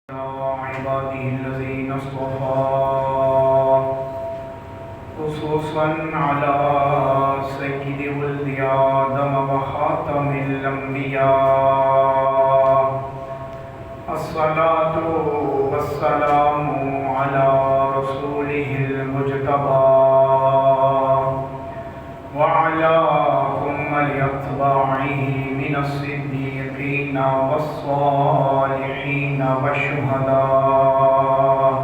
عباده الذين اصطفى خصوصا على سيد ولد آدم وخاتم الأنبياء الصلاة والسلام على رسوله المجتبى وعلى أمة أتباعه من الصديقين والصالحين والشهداء.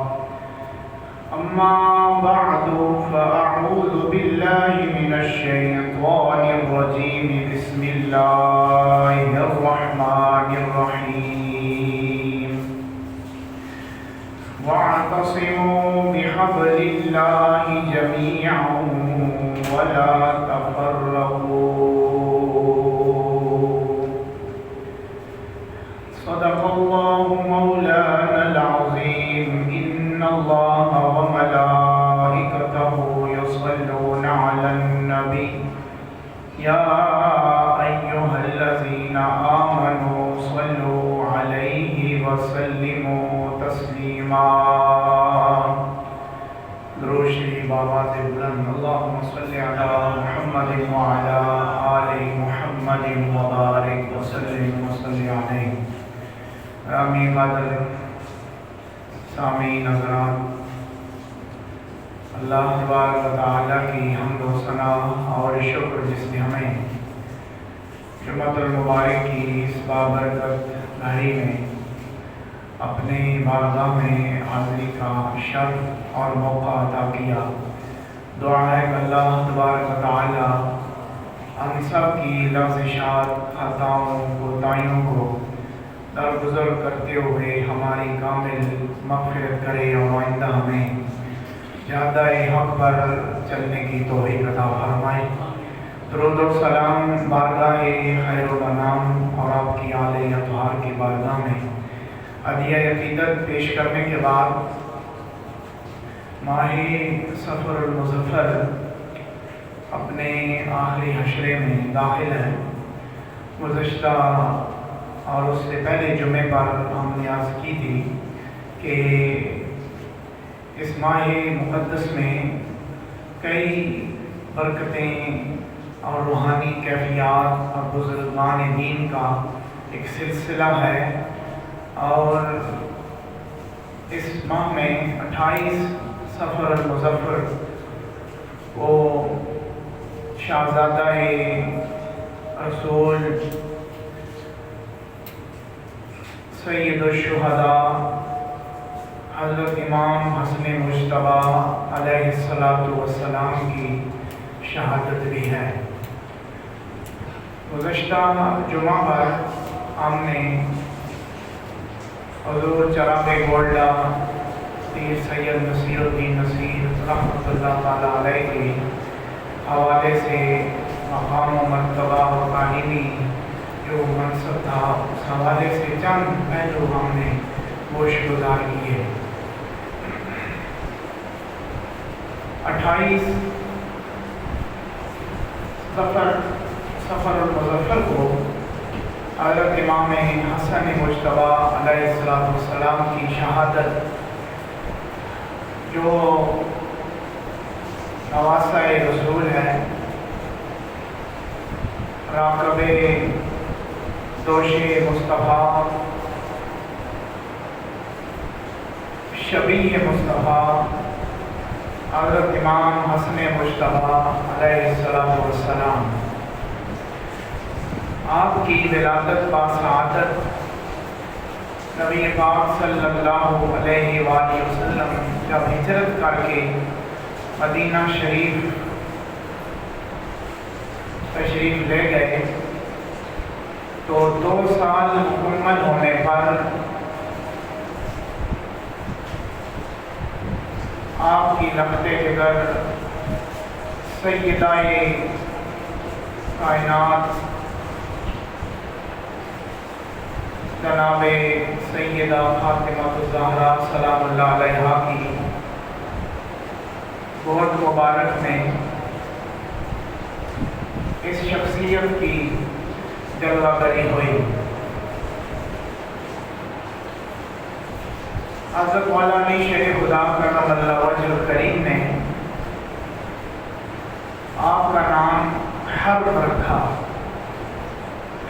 أما بعد فأعوذ بالله من الشيطان الرجيم. بسم الله الرحمن الرحيم. واعتصموا بحبل الله جميعا ولا تفرقوا. صدق الله مولانا العظيم. إن الله وملائكته يصلون على النبي يا أيها الذين آمنوا صلوا عليه وسلموا تسليما. درود شریف آواز بلند. اللهم صل على محمد وعلى آل محمد وبارك وسلم عليه. رامی قدر سامعین حضرات، اللہ تبارک و تعالیٰ کی حمد و ثنا اور شکر جس نے ہمیں جمعۃ المبارک کی اس بابرکت گھڑی میں اپنے بارگاہ میں حاضری کا شرف اور موقع عطا کیا. دعا ہے کہ اللہ تبارک و تعالیٰ ہم سب کی لغزشات، خطاؤں، کوتاہیوں کو درگزر کرتے ہوئے ہماری کامل مغفرت کرے اور آئندہ ہمیں جادہ حق پر چلنے کی توفیق عطا فرمائے. درود و سلام بارگاہ خیر الانام اور آپ کی آل اطہار کی بارگاہ میں عدیہ عقیدت پیش کرنے کے بعد ماہ سفر المظفر اپنے آخری حشرے میں داخل ہے. گزشتہ اور اس سے پہلے جمعے پر ہم نے عرض کی تھی کہ اس ماہ مقدس میں کئی برکتیں اور روحانی کیفیات اور بزرگان دین کا ایک سلسلہ ہے، اور اس ماہ میں 28 سفر المظفر کو شاہزادہ رسول سید الشہداء حضرت امام حسن مجتبیٰ علیہ السلام کی شہادت بھی ہے. گزشتہ جمعہ پر ہم نے حضور چراغ گولڈا پیر سید نصیر الدین نصیر رحمۃ اللہ تعالیٰ علیہ کے حوالے سے مقام و مرتبہ و تعلیمی جو منصب تھا اس حوالے سے چند پہلو ہم نے گوش گزار کیے. 28 سفر المظفر کو حضرت امام حسن مجتبیٰ علیہ السلام کی شہادت جو نواسہ رسول ہے، راقب دوش مصطفیٰ، شبیہ مصطفیٰ حضرت امام حسن مجتبیٰ علیہ السلام، آپ کی ولادت باسعادت نبی پاک صلی اللہ علیہ وآلہ وسلم جب ہجرت کر کے مدینہ شریف تشریف لے گئے تو 2 سال مکمل ہونے پر آپ کی لخت جگر سیدہ کائنات جناب سیدہ فاطمہ الزہرا سلام اللہ علیہا کی گود مبارک میں اس شخصیت کی جلوہ گری ہوئی. حضرت مولانا شیخ خدا کرم اللہ وجہ الکریم نے آپ کا نام حرب رکھا.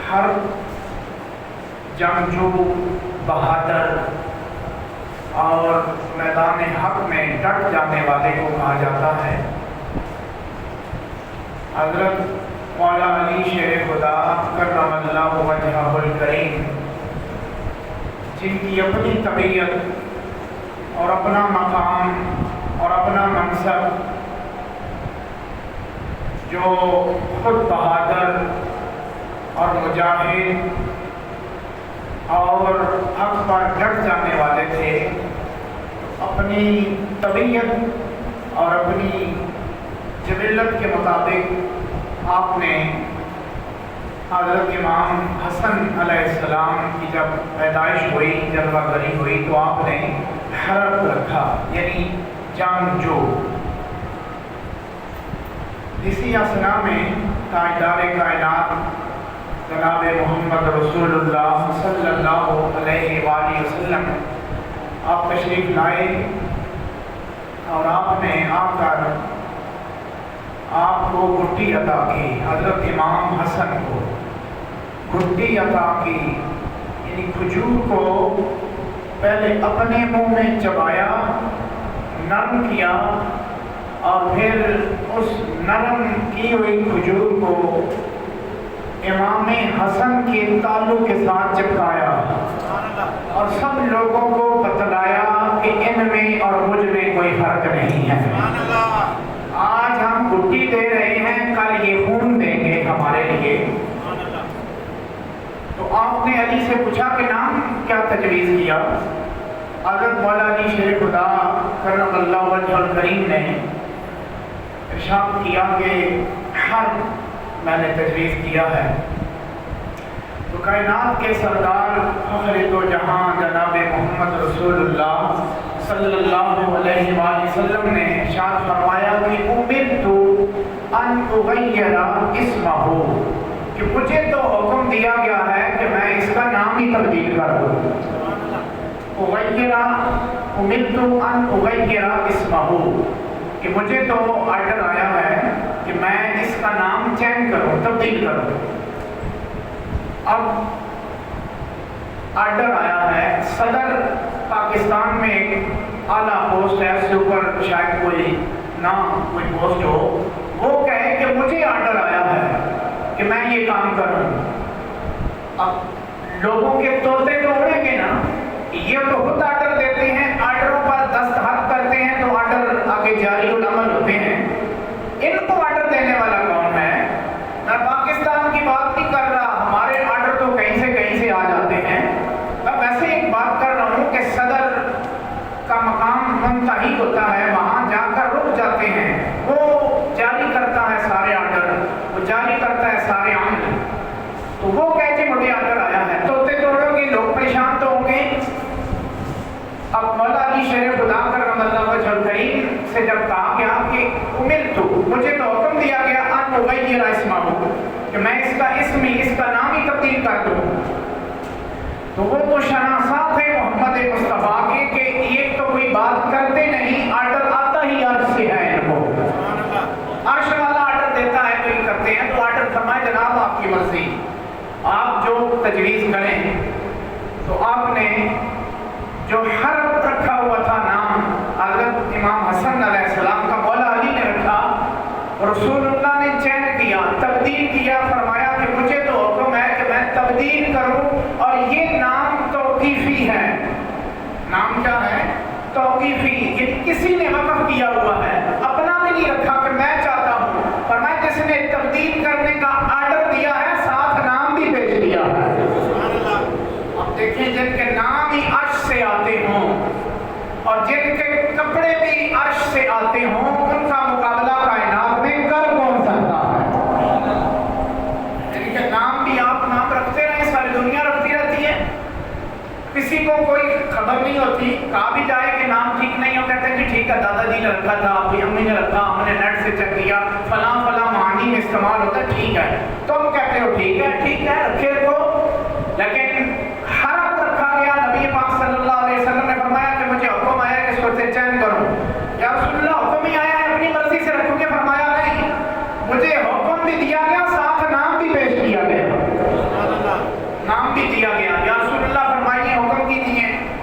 حرب جنگجو، بہادر اور میدان حق میں ڈٹ جانے والے کو کہا جاتا ہے. حضرت مولانا علی شیر خدا کرم اللہ وجہہ الکریم، جن کی اپنی طبیعت اور اپنا مقام اور اپنا منصب، جو خود بہادر اور مجاہد اور حق پر ڈٹ جانے والے تھے، اپنی طبیعت اور اپنی جبلت کے مطابق آپ نے حضرت امام حسن علیہ السلام کی جب پیدائش ہوئی، جلوہ گری ہوئی، تو آپ نے حرب رکھا، یعنی جنگجو. اسی اثنا میں تاجدار کائنات جناب محمد رسول اللہ صلی اللہ علیہ وآلہ وسلم آپ تشریف لائے اور آپ نے آ کر آپ کو گھٹی عطا کی. حضرت امام حسن کو گھٹی عطا کی، یعنی کھجور کو پہلے اپنے منہ میں چبایا، نرم کیا، اور پھر اس نرم کی ہوئی کھجور کو امام حسن کے تعلق کے ساتھ چپکایا اور سب لوگوں کو بتلایا کہ ان میں اور مجھ میں کوئی فرق نہیں ہے. آج ہم گھٹی دے رہے ہیں، کل یہ خون دیں گے ہمارے لیے. تو آپ نے علی سے پوچھا کہ نام کیا تجویز کیا؟ حضرت مولانا علی شیر خدا کرم اللہ وجہ الکریم نے ارشاد کیا کہ ہر میں نے تجویز کیا ہے. تو کائنات کے سردار فخر دو جہاں جناب محمد رسول اللہ صلی اللہ علیہ وآلہ وسلم نے ارشاد فرمایا کہ امرت ان اغیر اسمہ، کہ مجھے تو حکم دیا گیا ہے کہ میں اس کا نام ہی تبدیل کر دوں. امرت ان اغیر اسمہ، کہ مجھے تو آرڈر آیا ہے کہ میں اس کا نام چینج کروں، تبدیل کروں. اب آرڈر آیا ہے، صدر پاکستان میں ایک اعلیٰ پوسٹ ہے، اس کے اوپر شاید کوئی کوئی پوسٹ ہو، وہ کہے کہ مجھے آرڈر آیا ہے کہ میں یہ کام کروں. اب لوگوں کے طوطے تو اڑیں گے نا، یہ تو خود آرڈر دیتے ہیں، آرڈروں پر دستخط کرتے ہیں تو آرڈر آگے جاری العمل ہوتے ہیں. ان کو آرڈر دینے والا کون ہے؟ میں پاکستان کی بات نہیں کر رہا، ہمارے آرڈر تو کہیں سے آ جاتے ہیں. میں ویسے ایک بات کر رہا ہوں کہ صدر کا مقام منتہی ہوتا ہے، وہاں جا کر رک جاتے ہیں، وہ جاری کرتا ہے سارے آرڈر، وہ جاری کرتا ہے سارے عمل. تو وہ کہے کہ مجھے آرڈر آیا ہے، طوطے توڑو گے، لوگ پریشان تو ہوں گے. اب مولا علی شیر خدا کرم اللہ وجہ الکریم سے جب کہا گیا کہ امرتو، مجھے تو حکم دیا گیا ان اغیر اسمہ، کہ میں اس کا نام ہی تبدیل کر دوں. تو وہ تو شناسا تھے محمد مصطفیٰ کے کہ ایک تو کوئی بات کرتے نہیں، آرڈر آتا ہی عرش سے ہے. ان کو عرش والا آرڈر دیتا ہے تو یہ کرتے ہیں. تو آرڈر فرمائے جناب آپ کی مرضی، آپ جو تجویز کریں. تو آپ نے جو حرب رکھا ہوا تھا نام حضرت امام حسن علیہ السلام کا، مولا علی نے رکھا، رسول اللہ نے چینج کیا، تبدیل کیا. فرمایا کہ مجھے تو حکم ہے کہ میں تبدیل کروں، اور یہ نام توقیفی ہے. نام کیا ہے؟ توقیفی. یہ کسی نے وقف کیا ہوا ہے، اپنا بھی نہیں رکھا کہ میں چاہتا ہوں. فرمایا جس نے تبدیل کرنے کا آرڈر دیا ہے، ساتھ نام بھی بھیج دیا ہے. اب دیکھیں جن کے نام ہی عرش سے آتے ہوں اور جن کے کپڑے بھی عرش سے آتے ہوں، ان کا مقابلہ کائنات میں کر کون سکتا ہے؟ جن کے نام بھی آپ نام رکھتے رہے، ساری دنیا رکھتی رہتی ہے، کسی کو کوئی خبر نہیں ہوتی. کہا بھی جائے کہ نام ٹھیک نہیں ہو، کہتے ہیں جی ٹھیک ہے، دادا جی نے رکھا تھا، اپنی امی نے رکھا، ہم نے نیٹ سے چیک کیا، فلاں معانی میں استعمال ہوتا ہے، ٹھیک ہے. تم کہتے ہو ٹھیک ہے رکھے کو. لیکن حرب رکھا گیا. نبی پاک صلی اللہ علیہ وسلم نے فرمایا کہ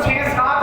6-7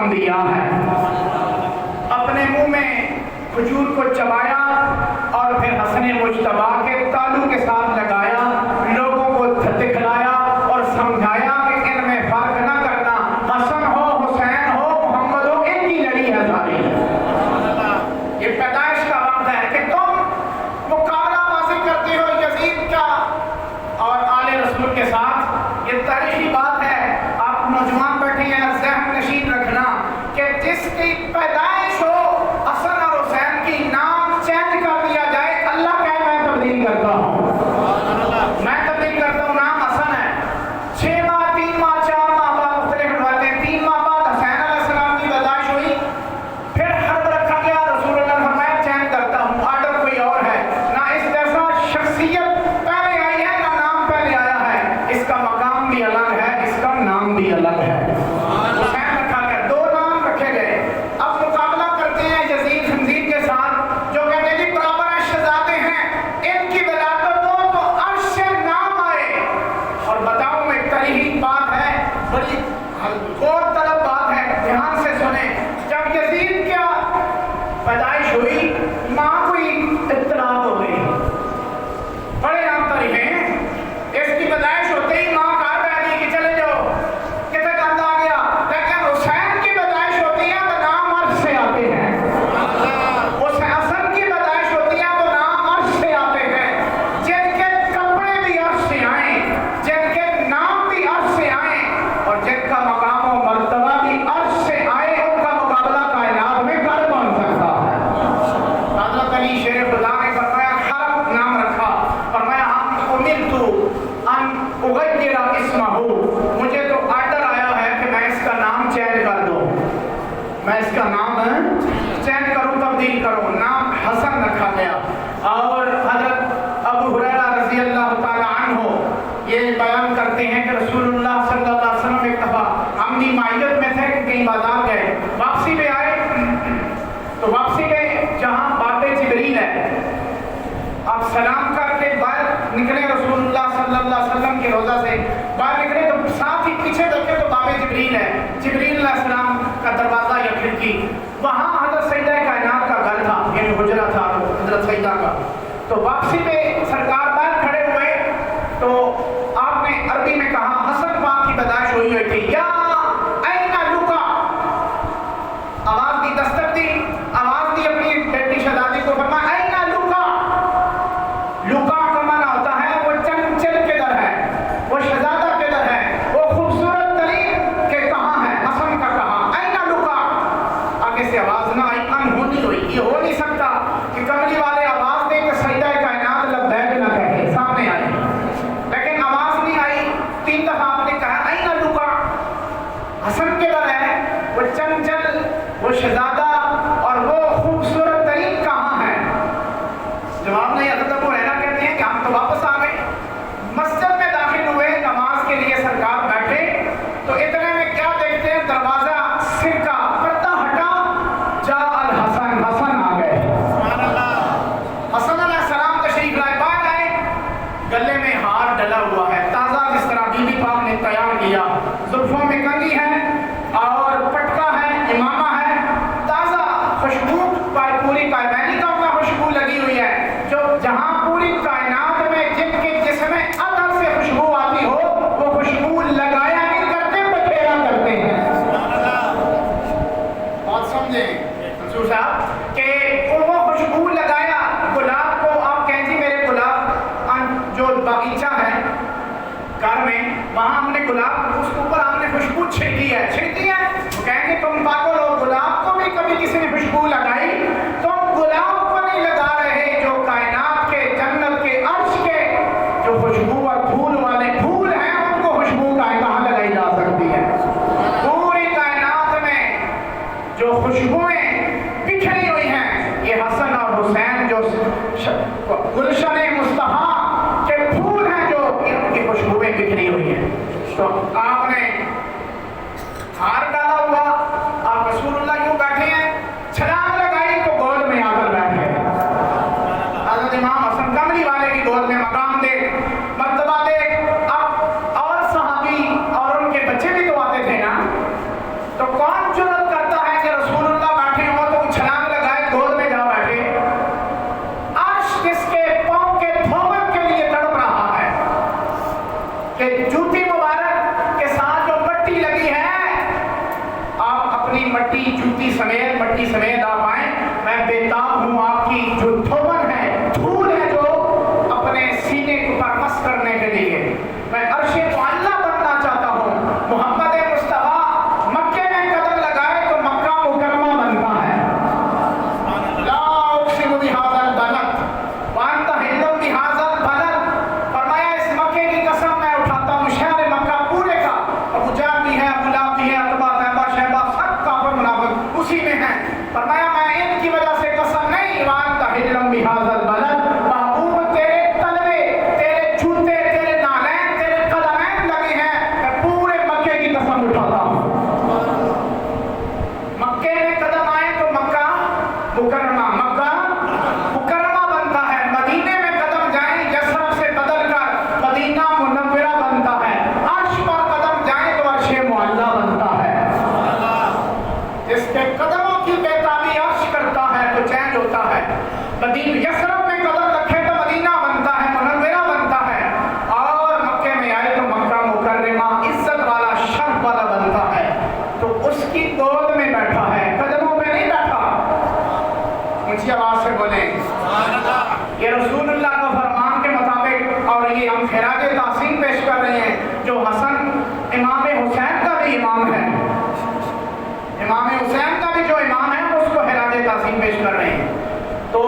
مقام دیا ہے. اپنے منہ میں کھجور کو چبایا اور پھر حسن مجتبیٰ کے تالو کے ساتھ لگایا, لوگوں کو دکھلایا اور سمجھایا کہ ان میں فرق نہ کرنا, حسن ہو حسین ہو محمد ہو, ان کی لڑی ہے ساری. یہ پیدائش کا وقت ہے کہ تم مقابلہ بازی کرتے ہو یزید کا اور آل رسول کے ساتھ. یہ تاریخی بات ہے, آپ نوجوان بیٹھے ہیں, ذہن نشین رکھنا کہ جس کی پیدائش ہو حسن اور حسین کی نام چینج کر دیا جائے, اللہ کہے میں تبدیل کرتا ہوں, میں تبدیل کرتا ہوں. نام حسن ہے, 6 ماہ 3 ماہ 4 ماہ بعد مختلف روایتیں ہیں, 3 ماہ بعد حسین علیہ السلام کی پیدائش ہوئی, پھر حرب رکھا گیا, رسول اللہ نے فرمایا چینج کرتا ہوں, آرڈر کوئی اور ہے. نہ اس جیسا شخصیت پہلے آئی ہے نہ نام پہلے آیا ہے, اس کا مقام بھی الگ ہے, اس کا نام بھی الگ ہے. حسین رکھا گیا, 2 نام رکھے گئے. اب مقابلہ کرتے ہیں یزید خنزیر کے ساتھ جو کہتے ہیں جی برابر شہزادے ہیں, ان کی ولادت ہو تو عرش سے نام آئے. اور بتاؤں ایک تاریخی بات ہے, بڑی غور طلب بات ہے, دھیان سے سنیں. جب یزید کیا پیدائش ہوئی, ماں کو اطلاع ہو گئی, بڑے عام طریقے ہیں, اس کی پیدائش ہوتے ہی ماں گھر بیٹھ گئی کہ چلے جاؤ کتنے گند آ گیا. لیکن حسین کی پیدائش ہوتی ہے تو نام عرش سے آتے ہیں, حسن کی پیدائش ہوتی ہے تو نام عرش سے آتے ہیں. جن کے کپڑے بھی عرش سے آئیں, جن کے نام بھی عرش سے آئیں, اور جن کا مقام و مرتبہ بھی عرش سے آئے, ان کا مقابلہ کائنات میں کر بن سکتا ہے. حضرت علی شیر خدا نے فرمایا, خلق نام رکھا, فرمایا ہم امرتو ان اغیر اسمہ, مجھے تو آرڈر آیا ہے کہ میں اس کا نام چینج کر دوں, میں اس کا نام چینج کروں, تبدیل کروں. نام حسن رکھا گیا. اور حضرت ابو ہریرہ رضی اللہ تعالی عنہ یہ بیان کرتے ہیں کہ رسول اللہ صلی اللہ علیہ وسلم ایک دفعہ امنی معیت میں تھے کہ کہیں بازار گئے, واپسی میں آئے تو واپسی میں جہاں باب جبریل ہے, آپ سلام کر کے باہر نکلے, رسول اللہ صلی اللہ علیہ وسلم کے روضہ سے باہر نکلے تو ساتھ ہی پیچھے دیکھے تو باب جبریل ہے, جبریل علیہ السلام کا دروازہ یا کھڑکی, وہاں حضرت سیدہ کائنات کا گھر تھا, یعنی حجرہ تھا حضرت سیدہ کا. تو واپسی میں سرکار باہر کھڑے ہوئے تو آپ نے عربی میں کہا, حسن پاک کی پیدائش ہوئی تھی, یا این لکا, آواز دی, دستک دی, آواز دی اپنی بیٹی شہزادی کو, فرمایا این لکا. لکا کا معنی ہوتا ہے وہ چنچل کدھر ہے, وہ شہزادہ کدھر ہے, وہ خوبصورت ترین کہ کہاں ہے, حسن کا کہاں, این لکا. آگے سے آواز نہ آئی, انہونی ہوئی. یہ ہو نہیں سکتا کہ کملی والے آواز دیں کہ سیدہ کائنات لبیک نہ کہے, سامنے آئے, لیکن آواز نہیں آئی. 3 دفعہ آپ نے کہا این لکا, حسن کدھر ہے, وہ چنچل, وہ شہزادہ اور وہ خوبصورت ترین کہاں ہے. جواب نہیں. حضرت ابو ہریرہ کہتے ہیں کہ ہم تو واپس آ گئے, مسجد میں داخل ہوئے, نماز کے لیے سرکار بیٹھے تو اتنے میں کیا دیکھتے ہیں, دروازہ سر کا پردہ ہٹا, جا الحسن, حسن آ گئے. حسن علیہ السلام تشریف لائے, باہر آئے, گلے میں ہار ڈلا ہوا ہے تازہ, جس طرح بی بی پاک نے تیار کیا, زلفوں میں کنگھی ہے اور پٹکا ہے, امامہ ہے, تازہ خوشبو پوری کائنات کا خوشبو لگی ہوئی ہے, جو جہاں پوری کائنات میں جن کے جسم میں عطر سے خوشبو آتی ہو, وہ خوشبو لگایا نہیں کرتے, بکھیرا کرتے ہیں. بات سمجھیں منصور صاحب کہ وہ خوشبو لگایا. گلاب کو آپ کہیں جی میرے گلاب جو باغیچہ ہے گھر میں, وہاں ہم نے گلاب, اس کے اوپر ہم نے خوشبو چھڑکی ہے, وہ کہیں گے تم پاگل ہو, گلاب کو بھی کبھی کسی نے خوشبو لگائی, تم گلاب کو نہیں لگا رہے, جو کائنات کے, جنت کے, عرش کے جو خوشبو اور پھول والے پھول ہیں, ان کو خوشبو کہاں لگائی جا سکتی ہے. پوری کائنات میں جو خوشبوئیں بکھری ہوئی ہیں, یہ حسن اور حسین جو گلشن مصطفیٰ کے پھول ہیں, جو ان کی خوشبوئیں بکھری ہوئی ہیں. تو آپ نے ہار ڈالا ہوا, آپ رسول اللہ یوں بیٹھے ہیں, چھلانگ لگائی تو گود میں آ کر بیٹھے. حضرت امام حسن کملی والے کی گود میں مقام دے, مرتبہ دے. اب اور صحابی اور ان کے بچے بھی تو آتے تھے نا, تو کون جرأت کی جوتی سمیت مٹی سمیت آپ آئیں. میں بےتاب ہوں آپ کی جو دھون ہے, دھول ہے جو اپنے سینے پر مس کرنے کے لیے. میں عرش معلیٰ بننا چاہتا ہوں. محمد مصطفیٰ مکے میں قدم لگائے تو مکہ مکرمہ بنتا ہے. لا اقسم بہذا البلد وانت حل بہذا البلد. فرمایا اس مکے کی قسم میں اٹھاتا ہوں, شہر مکہ پورے کا. ابو جہل بھی ہے, ابو لہب بھی ہے, عتبہ طیبہ شیبہ سب کافر منافق اسی میں ہیں. فرمایا میں ان کی وجہ سے قسم نہیں, وانت حل بہذا البلد. محبوب تیرے تلوے, تیرے جوتے, تیرے نالین, تیرے قدمین لگے ہیں, میں پورے مکے کی قسم اٹھاتا ہوں. مکے میں قدم آئے تو مکہ مکرمہ, مکہ مکرمہ بنتا ہے. مدینے میں قدم جائیں یثرب سے بدل کر مدینہ منورہ بنتا ہے. عرش پر قدم جائیں تو عرش معلیٰ بنتا ہے. جس کے قدموں کی بےتابی عرش کرتا ہے تو چینج ہوتا ہے. مدینہ یثرب میں قدم رکھے تو مدینہ بنتا ہے, منورہ بنتا ہے. اور مکے میں آئے تو مکہ مکرمہ عزت والا, شرف والا بنتا ہے. تو اس کی گود میں بیٹھا ہے, قدموں پہ نہیں بیٹھا. اونچی آواز سے بولیں یہ رسول اللہ کا فرمان کے مطابق. اور یہ ہم خراج تحسین پیش کر رہے ہیں جو حسن امام حسین کا بھی امام ہے. امام حسین کا بھی جو امام ہے اس کو خراج تحسین پیش کر رہے ہیں. تو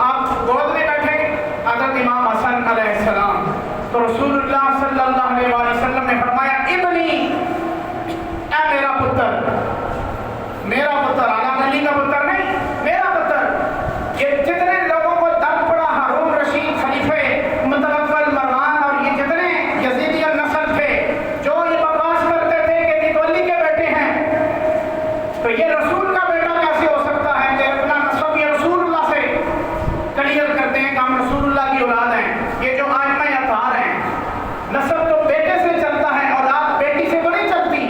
آپ گود میں بیٹھے حضرت امام حسن علیہ السلام. تو رسول اللہ صلی اللہ علیہ وسلم نے فرمایا ابنی, اے میرا پتر, میرا پتر, اعلیٰ علی کا پتر نہیں, میرا پتر. یہ جتنے لوگوں کو درد پڑا, ہارون رشید خلیفے, متوکل مروان اور یہ جتنے یزیدی النسل تھے جو یہ بکواس کرتے تھے کہ یہ ولی کے بیٹے ہیں, تو یہ رسول کا بیٹا کیسے ہو سکتا ہے کہ اپنا نسب یہ رسول اللہ سے کلیئر کرتے ہیں کہ ہم رسول اللہ کی اولاد ہیں. یہ جو ائمہ اطہار ہیں, نسب تو بیٹے سے چلتا ہے, اولاد بیٹی سے تو نہیں چلتی.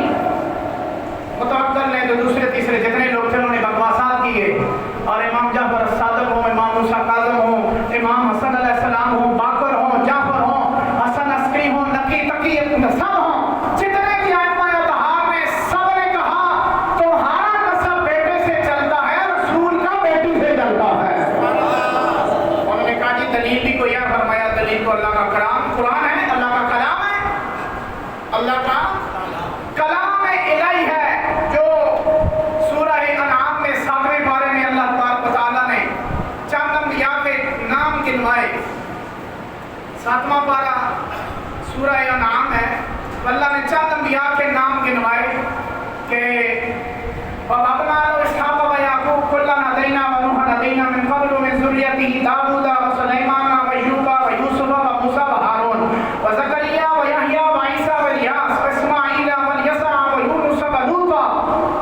متوکل نے جو دوسرے تیسرے جتنے لوگ تھے انہوں نے بکواسات کیے. اور امام جعفر الصادق ہوں, امام موسیٰ کاظم ہوں, امام حسن علیہ السلام ہوں, باقر ہوں, جعفر ہوں, حسن عسکری ہوں, نقی تقی سب ہوں, جتنے بھی ائمہ اطہار نے سب نے کہا تمہارا نسب بیٹے سے چلتا ہے, رسول کا بیٹی سے چلتا ہے. انہوں نے کہا جی دلیل بھی کوئی ہے. فرمایا دلیل تو اللہ کا کلام قرآن ہے, اللہ کا کلام ہے, اللہ کا کلام الہی ہے جو سورہ انعام میں 7ویں پارے میں اللہ تبارک و تعالیٰ نے چند انبیاء کے نام گنوائے. 7واں پارہ سورہ انعام ہے, اللہ نے چند انبیاء کے نام گنوائے کہ وَوَهَبْنَا لَهُ إِسْحَاقَ وَيَعْقُوبَ كُلًّا هَدَيْنَا وَنُوحًا هَدَيْنَا مِن قَبْلُ مِن ذُرِّيَّتِهِ دَاوُودَ وَسُلَيْمَانَ وَأَيُّوبَ وَيُوسُفَ وَمُوسَىٰ وَهَارُونَ وَزَكَرِيَّا وَيَحْيَىٰ وَعِيسَىٰ وَإِلْيَاسَ وَإِسْمَاعِيلَ وَالْيَسَعَ وَيُونُسَ وَلُوطًا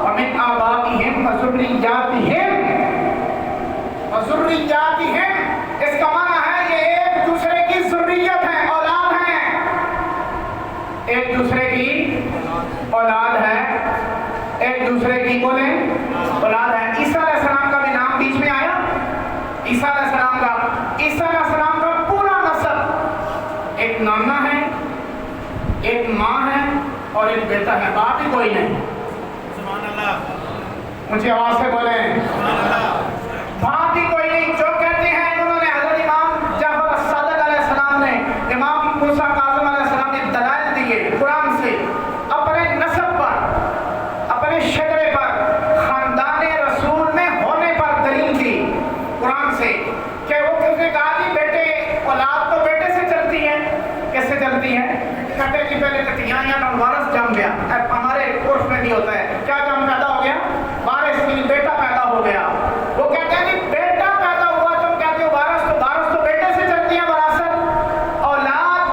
وَمِنْ آبَائِهِمْ وَذُرِّيَّاتِهِمْ. اس کا معنی ہے یہ ایک دوسرے کی ذریت ہے, اولاد ہیں, ایک دوسرے کی اولاد ہے, ایک دوسرے کی بولیں اولاد ہے. عیسیٰ علیہ السلام کا بھی نام بیچ میں آیا. عیسیٰ علیہ السلام کا پورا نسب, ایک نانا ہے, ایک ماں ہے اور ایک بیٹا ہے, باپ ہی کوئی نہیں. سبحان اللہ, مجھے آواز سے بولیں باپ ہی کوئی نہیں. جو کہتے ہیں انہوں نے حضرت امام جعفر الصادق علیہ السلام نے, امام موسیٰ کاظم علیہ السلام نے دلائل دیے قرآن سے اپنے نسب پر, اپنے شجرے پر, خاندان رسول میں ہونے پر دلیل دی قرآن سے کہ وہ کس نے کہا جی بیٹے, اولاد تو بیٹے سے چلتی ہے. کیسے چلتی ہے؟ کہتے ہیں کہ پہلے کٹیاں یا وارث جم گیا. ہمارے عرف میں بھی ہوتا ہے, کیا جم پیدا ہو گیا؟ وارث, بیٹا پیدا ہو گیا. وہ کہتے ہیں کہ بیٹا پیدا ہوا, تم کہتے ہو وارث تو بیٹے سے چلتی ہے وراثت. اولاد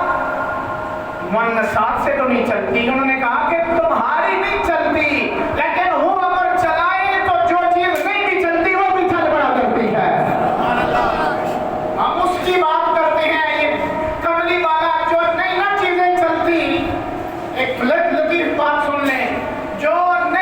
منسات سے تو نہیں چلتی. انہوں نے کہا کہ تمہاری نہیں چلتی, لیکن وہ اگر چلائے تو جو چیز نہیں بھی چلتی وہ بھی چل پڑا کرتی ہے. ہم اس کی بات کرتے ہیں, یہ کملی والا جو نہیں نہ چیزیں چلتی. ایک لطیف بات سن لیں, جو نہیں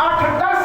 8-10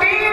3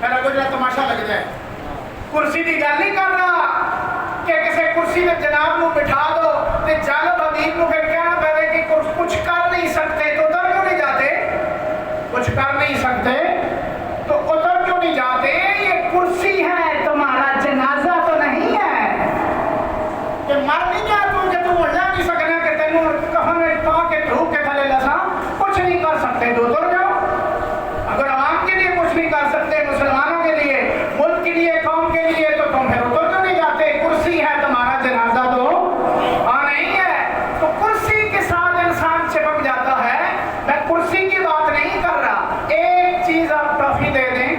میرا کوئی تماشا لگ جائے. کرسی کی گل نہیں کر رہا کہ کسی کرسی میں جناب کو بٹھا دو تو جانب حبیب کو پھر کہنا پڑے کہ کچھ کر نہیں سکتے تو ادھر کیوں نہیں جاتے؟ کچھ کر نہیں سکتے تو ادھر کیوں نہیں جاتے؟ یہ کرسی ہے, تمہارا جنازہ تو نہیں ہے کہ مر نہیں گیا تو کہ تم اڑا نہیں سکنا کہ تینوں کفن میں پا کے دھوپ کے تھلے لسا کچھ نہیں کر سکتے تو ادھر جاؤ. اگر عوام کے لیے کچھ نہیں کر سکتے, مسلمانوں کے لیے, ملک کے لیے, قوم کے لیے, تو تم پھر ادھر کیوں نہیں جاتے؟ کرسی ہے, تمہارا جنازہ تو نہیں ہے. تو کرسی کے ساتھ انسان چپک جاتا ہے. میں کرسی کی بات نہیں کر رہا. ایک چیز آپ ٹافی دے دیں,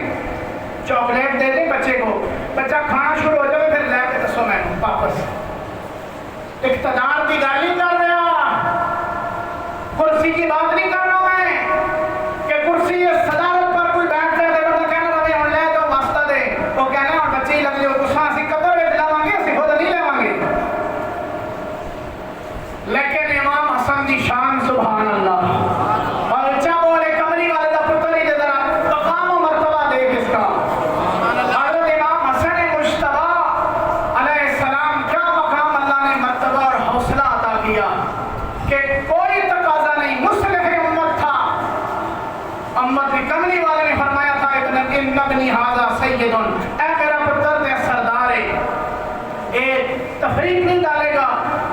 چاکلیٹ دے دیں بچے کو, بچہ کھانا شروع ہو جائے پھر لے کے دسو میں واپس. اقتدار کی گل نہیں کر رہا, کرسی کی بات نہیں کر رہا میں کہ کرسی صدارت پر کوئی بیٹھ جائے تو بندہ کہنا رہے ہوں لے دو واسطہ دے, وہ کہنا ہوں بچے ہی لگ جاؤ گسا اسی قدر میں دلاواں گے, اسی خود نہیں لے گے. لیکن امام حسن دی شان سبحان اللہ, اور اچھا بولے کملی والے دا پتر ہی دے ذرا مقام و مرتبہ دیکھ اس کا. حضرت امام حسن مجتبی علیہ السلام کیا مقام اللہ نے مرتبہ اور حوصلہ عطا کیا کہ کوئی تقاضا نہیں, مصلح امت تھا. امت کی کملی والے نے فرمایا تھا ان ابنی ھذا سید, اے میرا پتر تے سردار ہے, ایک تفریق نہیں ڈالے گا,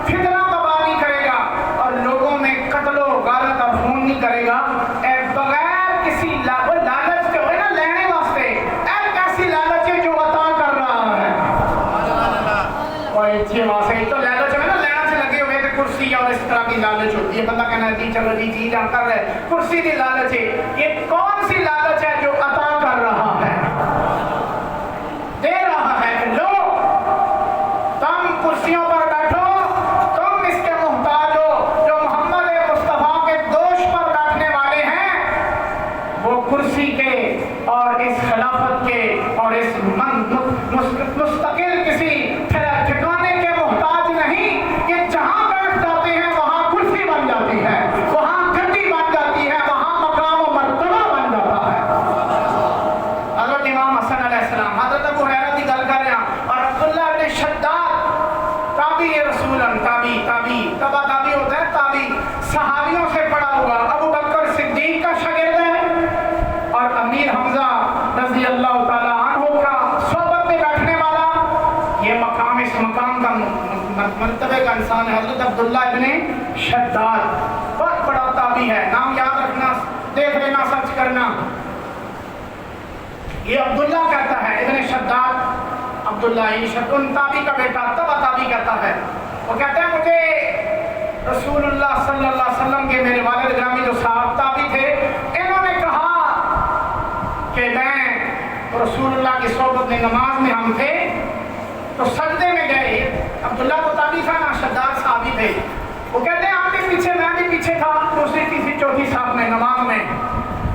فتنہ تباہ نہیں کرے گا, اور لوگوں میں قتل و غارت اور خون نہیں کرے گا, اے بغیر کسی لالچ کے ہوئے نا لینے واسطے, اے کیسی لالچ ہے جو عطا کر رہا ہے. اور اچھی واسطے تو لالچ میں نا لینا سے لگے ہوئے تھے کرسی اور اس طرح کی لالچ ہوتی ہے. بندہ کہنا جی چلو جی جہاں کر رہے کرسی کی لالچ ہے. یہ کون سی لالچ ہے جو عطا کر رہا ہے, دے رہا ہے کہ لو تم کرسیوں پر بیٹھو, تم اس کے محتاج ہو. جو محمد مصطفیٰ کے دوش پر بیٹھنے والے ہیں وہ کرسی کے اور اس خلافت کے اور اس مستقل کسی ٹھکانے کے محتاج نہیں. یہ جہاں بیٹھ جاتے ہیں وہاں کرسی بن جاتی ہے, وہاں گدی بن جاتی ہے, وہاں مقام و مرتبہ بن جاتا ہے. حضرت امام حسن علیہ السلام, حضرت ابو ہریرہ کی گل کر رہے ہیں, اور عبداللہ ابن شداد تابعی رسول تابعی ہوتا ہے, تابعی صحابیوں سے پڑھا ہوا, ابو بکر صدیق کا شاگرد ہے اور امیر حمزہ رضی اللہ تعالی عنہ کا صحبت میں بیٹھنے والا. یہ مقام اس مقام کا مرتبے کا انسان ہے. حضرت عبداللہ ابن شداد بہت بڑا تابعی ہے, نام یاد رکھنا, دیکھ لینا, سرچ کرنا. یہ عبداللہ کہتا ہے, ابن شداد عبداللہ ان تابعی کا بیٹا تبا تابعی کہتا ہے. وہ کہتا ہے مجھے رسول اللہ صلی اللہ علیہ وسلم کے میرے والد گرامی جو صاحب تابعی تھے, انہوں نے کہا کہ میں رسول اللہ کی صحبت میں نماز میں ہم تھے تو سجدے میں گئے. عبداللہ کو تابعی تھا نا, شداد صحابی تھے. وہ کہتے ہیں آپ بھی پیچھے, میں بھی پیچھے تھا, دوسری تیسری چوتھی صاحب میں نماز میں.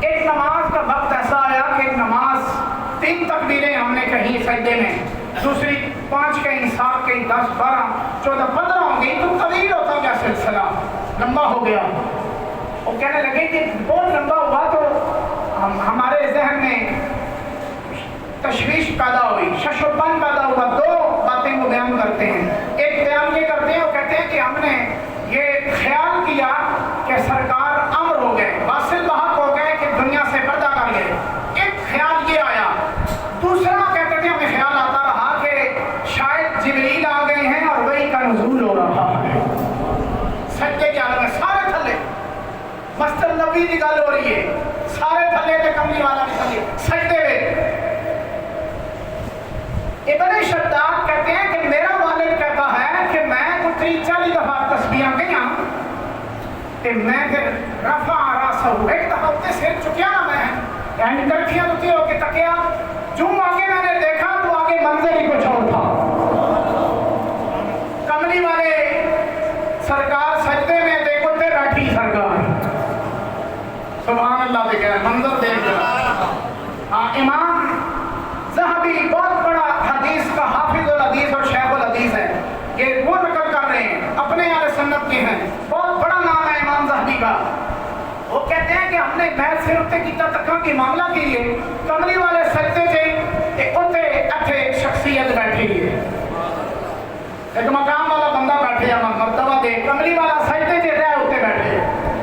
ایک نماز کا وقت ایسا آیا کہ نماز 3 تکبیریں ہم نے کہیں سجدے میں, دوسری 5 کہیں, 7 کہیں, 10 12 14 15 ہو گئی, تو طویل ہوتا گیا سلسلہ, لمبا ہو گیا. وہ کہنے لگے کہ بہت لمبا ہوا تو ہمارے ذہن میں تشویش پیدا ہوئی, شش و پن پیدا ہوا. 2 باتیں وہ بیان کرتے ہیں. ایک بیان یہ کرتے ہیں, وہ کہتے ہیں کہ ہم نے یہ خیال کیا کہ سرکار امر ہو گئے, واصل بحق ہو گئے کہ دنیا سے پردہ کر گئے. ایک خیال یہ آیا. دوسرا کہتے تھے ہمیں خیال آتا رہا کہ شاید جبریل آ گئے ہیں اور وہی کا نزول ہو رہا ہے. سجدے کے عالم میں سارے تھلے, مسجد نبی کی گل ہو رہی ہے, سارے تھلے تے کملی والا بھی تھلے سجدے میں. ابن شداد کہتے ہیں کہ میرا والد کہتا ہے کہ میں 30-40 دفعہ تسبیحاں گیا کہ میں پھر رفع راسہ, ایک دفعہ اپنے سر چکیا نا, میں یعنی ڈرکیاں ہوتی ہو کے تکیا, جو آگے میں نے دیکھا تو آگے منظر ہی کچھ اور تھا. کملی والے سرکار سجدے میں دیکھو تے بیٹھی سرکار, سبحان اللہ دیکھ رہا, منظر دیکھ رہا. ہاں, امام ذہبی بہت بڑا حدیث کا حافظ الحدیث اور شیخ الحدیث ہے, یہ وہ نقل کر رہے ہیں, اپنے اہل سنت کے ہیں, بہت بڑا نام ہے امام ذہبی کا. وہ کہتے ہیں کہ ہم نے میں صرف تے کیتا تکاں کی معاملہ کیے کملی والے سجدے تھے کہ اتے اٹھے شخصیت بیٹھی ہے ایک مقام والا بندہ بیٹھے مرتبہ دے کملی والا سجدے تے رہے اتے بیٹھے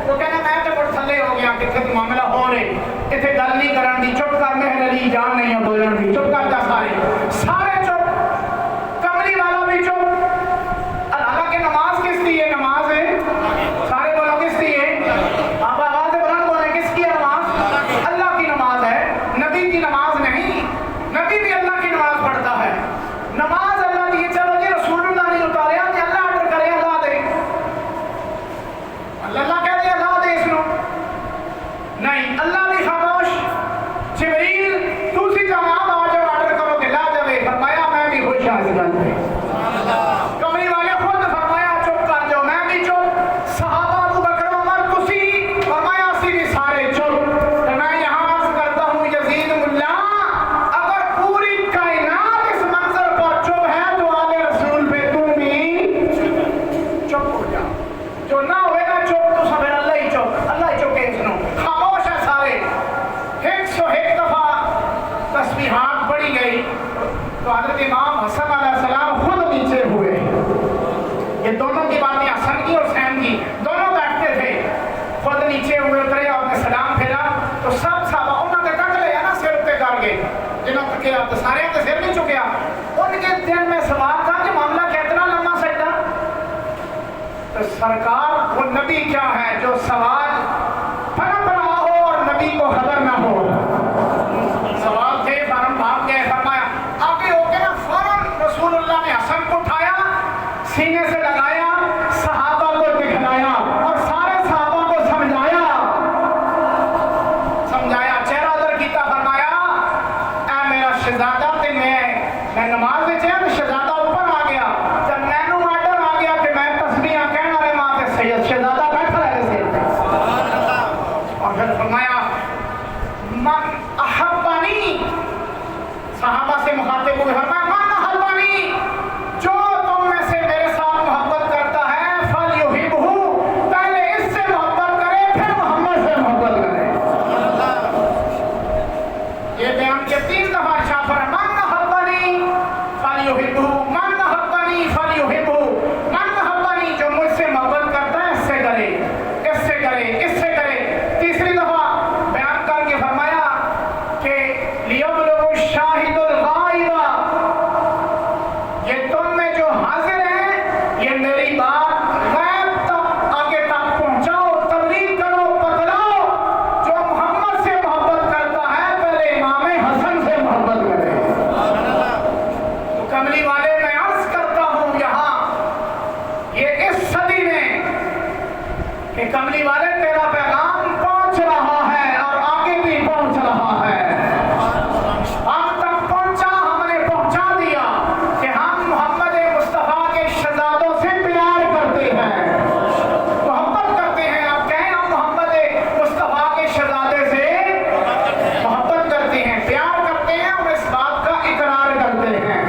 وہ کہنا میں تے بڑھ تھلے ہو گیا کہ معاملہ ہو رہے اتنے گل نہیں کرن دی چپ کر مہر علی جان نہیں ہے بولن دی چپ کر جا سارے چپ کملی والا بھی چپ اللہ کی نماز کس کی ہے نماز ہے سارے بولو کس کی ہے آپ آواز بلند بولیں کس کی ہے نماز اللہ کی نماز ہے نبی کی نماز نہیں نبی بھی اللہ کی نماز پڑھتا ہے نماز اللہ دی چلو جی رسول اللہ نہیں اتاریا کہ اللہ آرڈر کرے اللہ دے اللہ کہہ دے اللہ دے اس نو نہیں اللہ بھی خاموش جبریل دوسری جماعت آ جاؤ آرڈر کرو کہ لا جاوے فرمایا میں بھی خوش ہوں اس گل پہ کملی والے خود فرمایا چپ کر جاؤ میں بھی چپ صحابہ ابو بکر عمر تسی فرمایا اسی بھی سارے چپ تو میں یہاں عرض کرتا ہوں یزید ملا اگر پوری کائنات اس منظر پر چپ ہے تو آل رسول پہ تم بھی چپ ہو جا جو نہ ہوئے گا چپ تو سب اللہ ہی چپ کے سنو خاموش ہے سارے 101 دفعہ تسبیحات پڑھی گئی تو حضرت امام حسن علیہ السلام خود نیچے ہوئے یہ دونوں کی باتیں حسن کی اور حسین کی دونوں بیٹھتے تھے خود نیچے ہوئے اترے اور نے سلام پھیرا تو سب صحابہ انہوں نے تک لیا نا سر اتنے کر گئے جنہوں تکے آپ سارے کے سر نہیں چکیا ان کے دل میں سوال تھا کہ معاملہ کتنا لمبا سجدہ تو سرکار وہ نبی کیا ہے جو سوال پھنپ رہا ہو اور نبی کو خبر نہ ہو سوال تھے فارم بھاگ گئے فرمایا آگے ہو کے نا فوراً رسول اللہ نے حسن کو اٹھایا سینے سے لگایا صحابہ کو دکھلایا اور سارے صحابہ کو سمجھایا چہرہ ادھر کیتا فرمایا اے میرا شہزادہ تے میں نماز میں چاہے تو شہزادہ اوپر آ گیا جب مینو آرڈر آ گیا کہ میں تسبیحاں کہنا رہے وہاں پہ سید شہزادہ بیٹھا رہے سید اور پھر فرمایا من احبانی صحابہ سے مخاطب ہوئے فرمایا من احبانی جو تم میں سے میرے ساتھ محبت کرتا ہے فلیحبہ پہلے اس سے محبت کرے پھر محمد سے محبت کرے یہ بیان کے 3 دفعہ ارشاد فرمایا من احبانی فلیحبہ من احبانی فلیحبہ من احبانی جو مجھ سے محبت کرتا ہے اس سے کرے اس سے کرے اس سے کرے تیسری دفعہ بیان کر کے فرمایا کہ لیبلغ الشاہد الغائب یہ تم میں جو حاضر ہیں یہ میری بات غیب تک آگے تک پہنچاؤ تبلیغ کرو بتلاؤ جو محمد سے محبت کرتا ہے پہلے امام حسن سے محبت کرے تو کملی والے میں عرض کرتا ہوں یہاں یہ اس صدی میں کہ کملی والے تیرا پیغام پہنچ رہا ہے اور آگے بھی پہنچ رہا ہے ہم تک پہنچا ہم نے پہنچا دیا کہ ہم محمد مصطفیٰ کے شہزادوں سے پیار کرتے ہیں محبت کرتے ہیں آپ کہیں ہم محمد مصطفیٰ کے شہزادے سے محبت کرتے ہیں پیار کرتے ہیں اور اس بات کا اقرار کرتے ہیں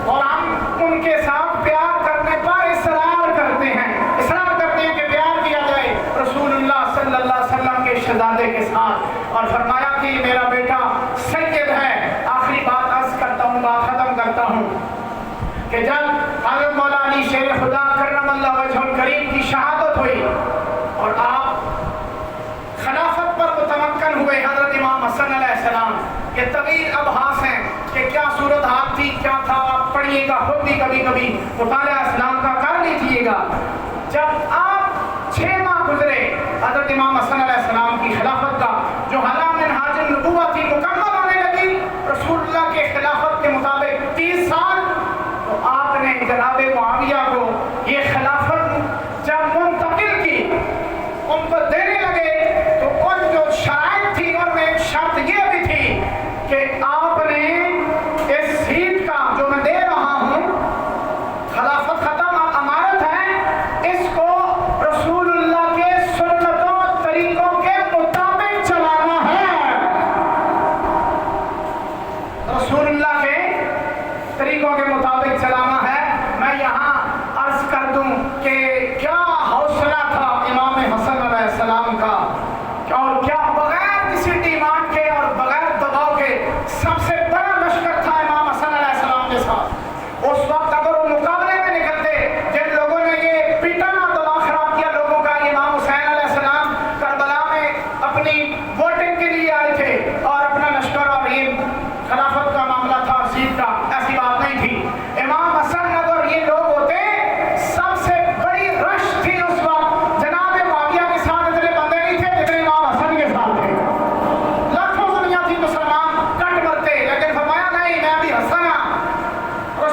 اور ہم ان کے ساتھ پیار کرنے پر اصرار کرتے ہیں کہ پیار کیا جائے رسول اللہ صلی اللہ علیہ وسلم کے شہزادے کے ساتھ اور فرمایا کہ میرا بیٹا سید ہے آخری بات عرض کرتا ہوں بات ختم کرتا ہوں کہ جب حضرت مولا علی شیر خدا کرم اللہ وجہ الکریم کی شہادت ہوئی اور آپ خلافت پر متمکن ہوئے حضرت امام حسن علیہ السلام یہ طویل ابحاث ہیں کہ کیا صورتحال تھی کیا تھا آپ پڑھیے گا خود بھی کبھی کبھی مطالعہ اسلام کا کر لیجیے گا جب آپ 6 ماہ گزرے حضرت امام حسن علیہ السلام کی خلافت کا جو حالہ منہاج النبوہ تھی مکمل ہونے لگی رسول اللہ کے خلافت کے مطابق 30 سال تو آپ نے جناب معاویہ کو یہ خلافت جب منتقل کی ان کو دینے لگے تو ان جو شرائط تھی ان میں ایک شرط یہ بھی تھی کہ آپ نے اس سیٹ کا جو میں دے رہا ہوں خلافت ختم امارت ہے اس کو رسول اللہ کے سنتوں طریقوں کے مطابق چلانا ہے رسول اللہ کے طریقوں کے مطابق چلانا ہے میں یہاں عرض کر دوں کہ کیا حوصلہ تھا امام حسن علیہ السلام کا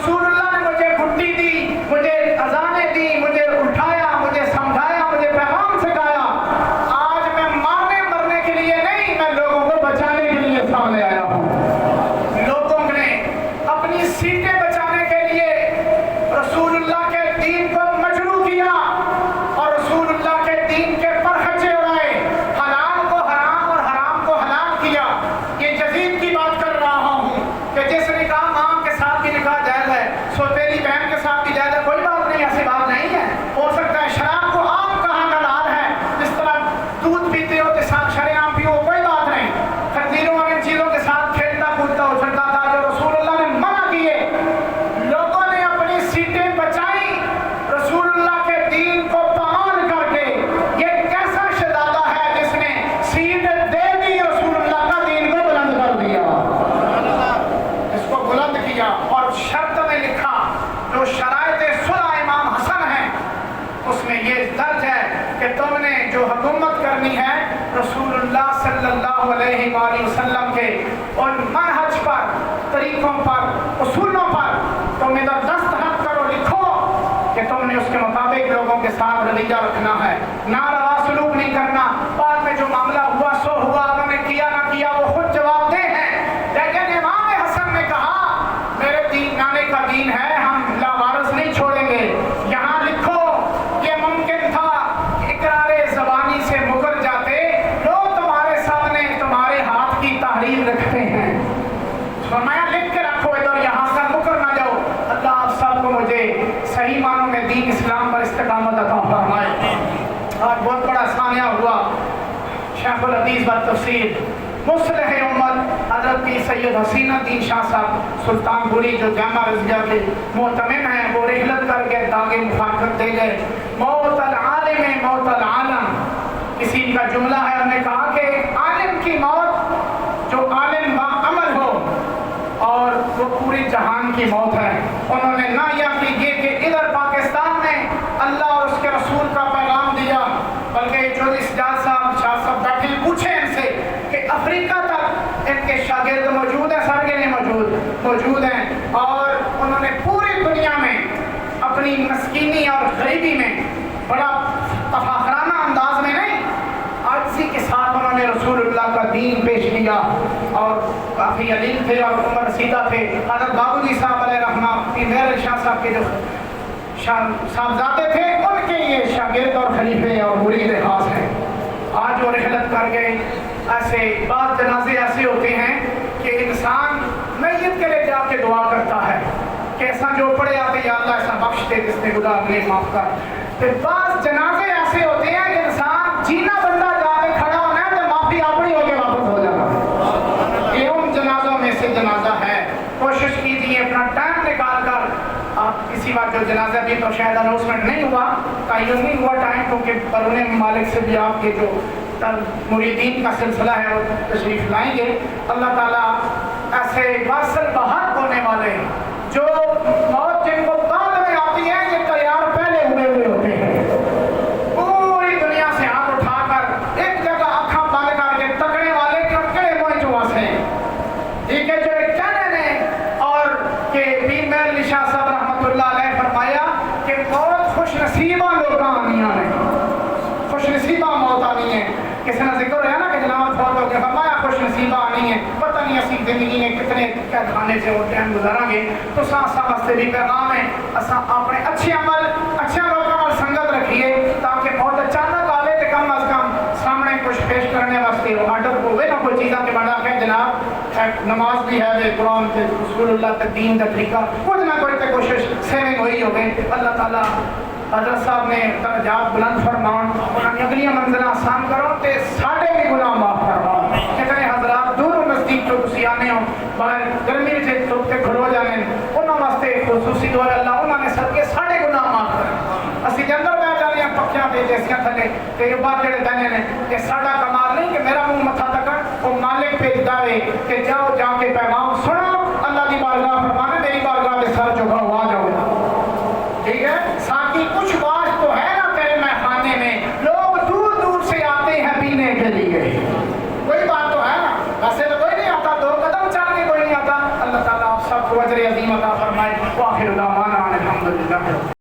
رسول اللہ نے مجھے گھٹی دی، مجھے اذانیں دی، مجھے اٹھایا، مجھے سمجھایا، مجھے پیغام سکھایا. آج میں مارنے مرنے کے لیے نہیں، میں لوگوں کو بچانے کے لیے سامنے آیا ہوں. لوگوں نے اپنی سیٹیں بچانے کے لیے رسول اللہ کے دین کو مجروح کیا اور رسول اللہ کے دین کے پرخچے اڑائے، حلال کو حرام اور حرام کو حلال کیا. یہ جدید کی بات کر رہا ہوں کہ جس نکاح ماں کے ساتھ بھی نکاح جائز ہے، سوتیلی بہن کے ساتھ بھی جائز ہے، کوئی بات نہیں، ایسی بات نہیں ہے. ہو سکتا ہے شراب کو عام کہاں کا حلال ہے، جس طرح دودھ پیتے ہو کے ساتھ شریعام پیو، کوئی بات نہیں. خنزیروں اور ان چیزوں کے ساتھ کھیلتا کودتا اچھلتا تھا جو رسول اللہ نے منع کیے. لوگوں نے اپنی سیٹیں بچائی رسول اللہ کے دین کو پامال کر کے. یہ کیسا شہزادہ ہے جس نے سیٹ دے دی، رسول اللہ کا دین کو بلند کر دیا، اس کو بلند کیا اور شرط میں لکھا جو شرائط صلح امام حسن ہے اس میں یہ درج ہے کہ تم نے جو حکومت کرنی ہے رسول اللہ صلی اللہ علیہ وآلہ وسلم کے ان منہج پر، طریقوں پر، اصولوں پر تم ادھر دستخط کرو، لکھو کہ تم نے اس کے مطابق لوگوں کے ساتھ رویہ رکھنا ہے، ناروا سلوک نہیں کرنا. بعد میں جو معاملہ ہوا سو ہوا، انہوں نے کیا نہ کیا وہ خود جواب دہ ہیں. لیکن امام حسن نے کہا میرے دین نانے کا دین ہے، ہم لاوارث نہیں چھوڑیں گے. یہاں لکھو یہ ممکن تھا کہ اقرار زبانی سے مکر جاتے، لوگ تمہارے سامنے تمہارے ہاتھ کی تحریر رکھتے ہیں، فرمایا لکھ کے رکھو ادھر، یہاں سے مکر نہ جاؤ. اللہ آپ سب کو مجھے صحیح معنوں میں دین اسلام پر استقامت عطا فرمائے. آج بہت بڑا ثانیہ ہوا، شیخ الحدیث بالتفسیر مصلح امت حضرت کی سید حسین الدین شاہ صاحب سلطان پوری جو جامعہ رضیہ کے محتمم ہیں، وہ رحلت کر کے داغ مفارقت دے گئے. موت العالم موت العالم، کسی کا جملہ ہے، انہوں نے کہا کہ عالم کی موت جو عالم باعمل ہو اور وہ پوری جہان کی موت ہے. انہوں نے نہ یہ کہ ادھر پاکستان میں اللہ اور اس کے رسول کا پیغام دیا، بلکہ جو اسجاد صاحب شاہ صاحب بیٹھے پوچھیں ان سے کہ افریقہ تک ان کے شاگرد موجود ہیں، سر کے لیے موجود ہیں، اور انہوں نے پوری دنیا میں اپنی مسکینی اور غریبی میں بڑا تفاخرانہ انداز میں نہیں، عاجزی کے ساتھ انہوں نے رسول اللہ کا دین پیش کیا. اور کافی علیم تھے اور عمر رسیدہ تھے. حضرت بابو جی صاحب علیہ رحمہ میر شاہ صاحب کے جو صاحبزادے تھے، ان کے یہ شاگرد اور خلیفے اور مرید خاص ہیں. آج وہ رحلت کر گئے. ایسے بعض جنازے ایسے ہوتے ہیں کہ انسان میت کے لیے جا کے دعا کرتا ہے کہ ایسا جو پڑے آتے یا اللہ ایسا بخش دے جس نے گناہ اپنے معاف کر. پھر بعض جنازے ایسے ہوتے ہیں کہ انسان جینا بندہ جا کے کھڑا ہونا ہے تو معافی اپنی ہو کے واپس ہو جانا. یہ ان جنازوں میں سے جنازہ ہے. کوشش کیجیے اپنا ٹائم نکال کر. آپ کسی بات جو جنازہ بھی تو شاید اناؤنسمنٹ نہیں ہوا، تعین نہیں ہوا ٹائم، کیونکہ بیرون ممالک سے بھی آپ کے جو مریدین کا سلسلہ ہے وہ تشریف لائیں گے. اللہ تعالیٰ ایسے واصل بحق ہونے والے جو موت جن کو بعد میں آتی ہے یہ تیار پہلے ہوئے ہوتے ہیں، پوری دنیا سے ہاتھ اٹھا کر ایک جگہ آنکھاں بند کر کے تکڑے والے کڑے پہنچ واسے ٹھیک ہے جو ایک کہنے نے. اور کہ پیر مہر علی شاہ صاحب رحمۃ اللہ علیہ فرمایا کہ بہت خوش نصیبہ لوگ آنیاں ہیں، خوش نصیبہ موت آنی ہے. کسی نے ذکر ہے نا کہ جناب فوت ہو گیا، فرمایا خوش نصیبہ آنی ہے. پتہ نہیں اسی زندگی میں کتنے قید خانے سے وہ ٹائم گزاریں گے. تو ساتھ واسطے بھی پیغام ہے اپنے اچھے عمل اچھے لوگوں اور سنگت رکھیے تاکہ بہت اچانک آوے تو کم از کم سامنے کچھ پیش کرنے واسطے آرڈر ہوئے نہ کوئی چیزاں کے بڑا ہے. جناب نماز بھی ہے قرآن کے رسول اللہ کے دین کا طریقہ کچھ نہ کوئی کوشش سیونگ ہوئی ہوگی. اللہ تعالیٰ حضرت صاحب نے درجات بلند فرمان، انہوں نے اگلی منزل آسان کرو تے ساڑھے بھی گناہ معاف فرمان. کتنے حضرات دور و نزدیک جو تسی آنے ہو باہر گرمی سے تے کھلو جانے انہوں واسطے خصوصی دعا اللہ انہوں نے سب کے ساڑھے گناہ معاف کریں. اسی کے اندر بیٹھ جانے ہیں پکیاں دے جیسیاں تھلے تے یہ بات جڑے دانے نے کہ ساڑھا کمال نہیں کہ میرا منہ متھا تکن وہ مالک پہ دعوے